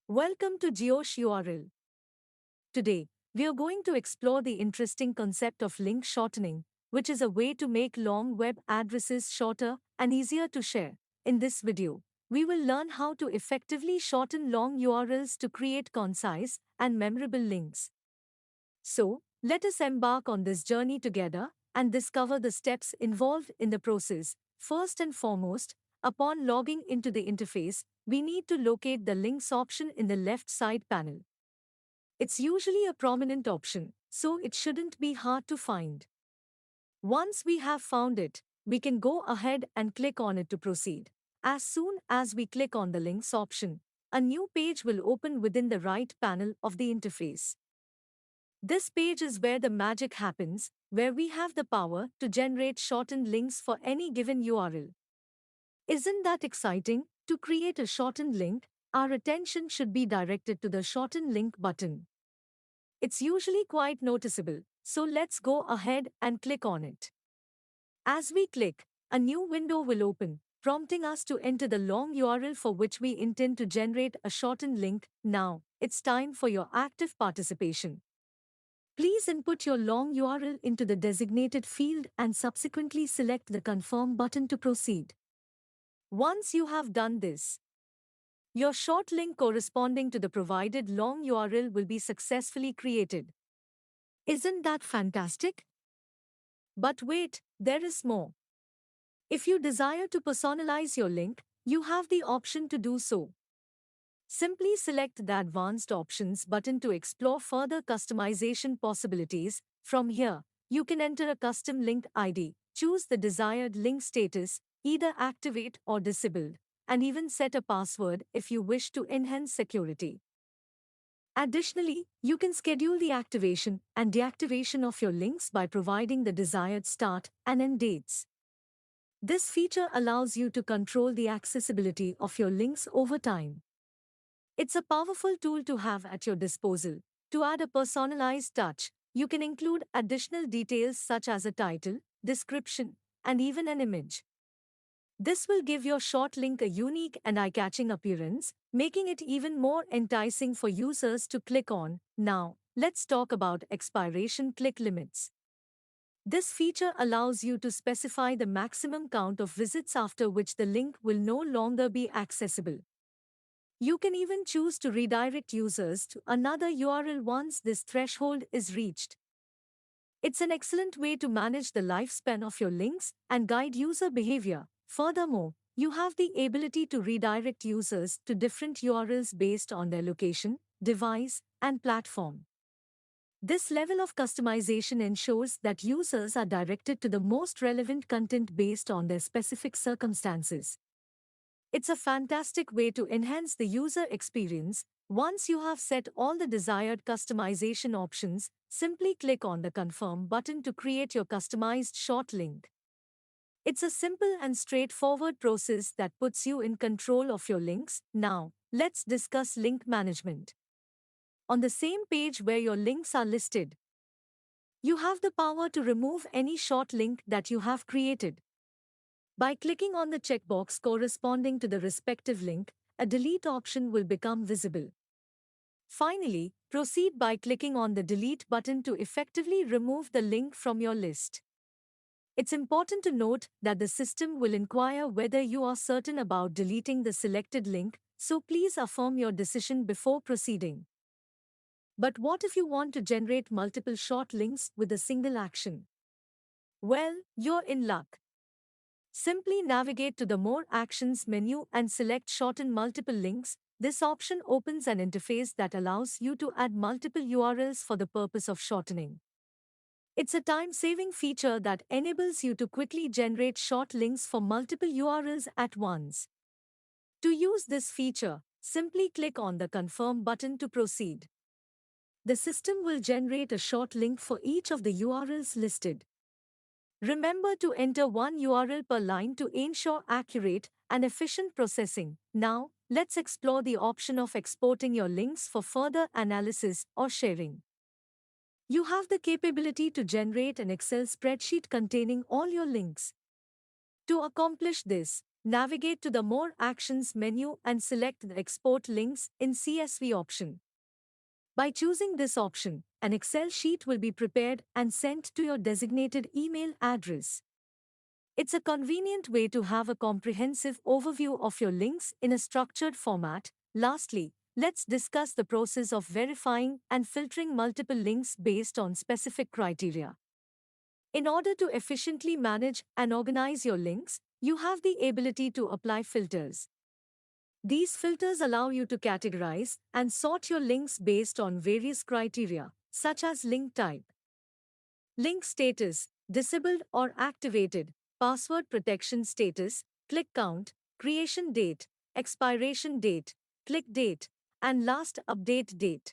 Welcome to JioSh URL. Today, we are going to explore the interesting concept of link shortening, which is a way to make long web addresses shorter and easier to share. In this video, we will learn how to effectively shorten long URLs to create concise and memorable links. So, let us embark on this journey together and discover the steps involved in the process. First and foremost, upon logging into the interface, we need to locate the links option in the left side panel. It's usually a prominent option, so it shouldn't be hard to find. Once we have found it, we can go ahead and click on it to proceed. As soon as we click on the links option, a new page will open within the right panel of the interface. This page is where the magic happens, where we have the power to generate shortened links for any given URL. Isn't that exciting? To create a shortened link, our attention should be directed to the Shorten Link button. It's usually quite noticeable, so let's go ahead and click on it. As we click, a new window will open, prompting us to enter the long URL for which we intend to generate a shortened link. Now, it's time for your active participation. Please input your long URL into the designated field and subsequently select the Confirm button to proceed. Once you have done this, your short link corresponding to the provided long URL will be successfully created. Isn't that fantastic? But wait, there is more. If you desire to personalize your link, you have the option to do so. Simply select the Advanced Options button to explore further customization possibilities. From here, you can enter a custom link ID, choose the desired link status, either activate or disabled, and even set a password if you wish to enhance security. Additionally, you can schedule the activation and deactivation of your links by providing the desired start and end dates. This feature allows you to control the accessibility of your links over time. It's a powerful tool to have at your disposal. To add a personalized touch, you can include additional details such as a title, description, and even an image. This will give your short link a unique and eye-catching appearance, making it even more enticing for users to click on. Now, let's talk about expiration click limits. This feature allows you to specify the maximum count of visits after which the link will no longer be accessible. You can even choose to redirect users to another URL once this threshold is reached. It's an excellent way to manage the lifespan of your links and guide user behavior. Furthermore, you have the ability to redirect users to different URLs based on their location, device, and platform. This level of customization ensures that users are directed to the most relevant content based on their specific circumstances. It's a fantastic way to enhance the user experience. Once you have set all the desired customization options, simply click on the Confirm button to create your customized short link. It's a simple and straightforward process that puts you in control of your links. Now, let's discuss link management. On the same page where your links are listed, you have the power to remove any short link that you have created. By clicking on the checkbox corresponding to the respective link, a delete option will become visible. Finally, proceed by clicking on the delete button to effectively remove the link from your list. It's important to note that the system will inquire whether you are certain about deleting the selected link, so please affirm your decision before proceeding. But what if you want to generate multiple short links with a single action? Well, you're in luck. Simply navigate to the More Actions menu and select Shorten Multiple Links. This option opens an interface that allows you to add multiple URLs for the purpose of shortening. It's a time-saving feature that enables you to quickly generate short links for multiple URLs at once. To use this feature, simply click on the Confirm button to proceed. The system will generate a short link for each of the URLs listed. Remember to enter one URL per line to ensure accurate and efficient processing. Now, let's explore the option of exporting your links for further analysis or sharing. You have the capability to generate an Excel spreadsheet containing all your links. To accomplish this, navigate to the More Actions menu and select the Export Links in CSV option. By choosing this option, an Excel sheet will be prepared and sent to your designated email address. It's a convenient way to have a comprehensive overview of your links in a structured format. Lastly, let's discuss the process of verifying and filtering multiple links based on specific criteria. In order to efficiently manage and organize your links, you have the ability to apply filters. These filters allow you to categorize and sort your links based on various criteria, such as link type, link status, disabled or activated, password protection status, click count, creation date, expiration date, click date, and last update date.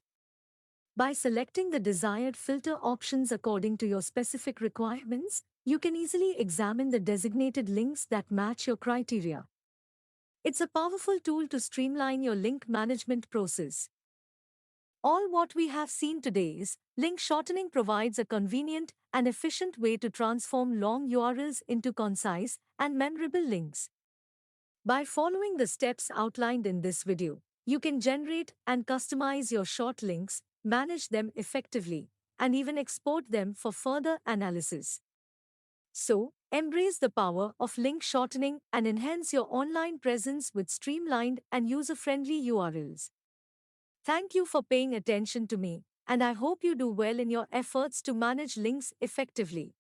By selecting the desired filter options according to your specific requirements, you can easily examine the designated links that match your criteria. It's a powerful tool to streamline your link management process. All what we have seen today is link shortening provides a convenient and efficient way to transform long URLs into concise and memorable links. By following the steps outlined in this video, you can generate and customize your short links, manage them effectively, and even export them for further analysis. So, embrace the power of link shortening and enhance your online presence with streamlined and user-friendly URLs. Thank you for paying attention to me, and I hope you do well in your efforts to manage links effectively.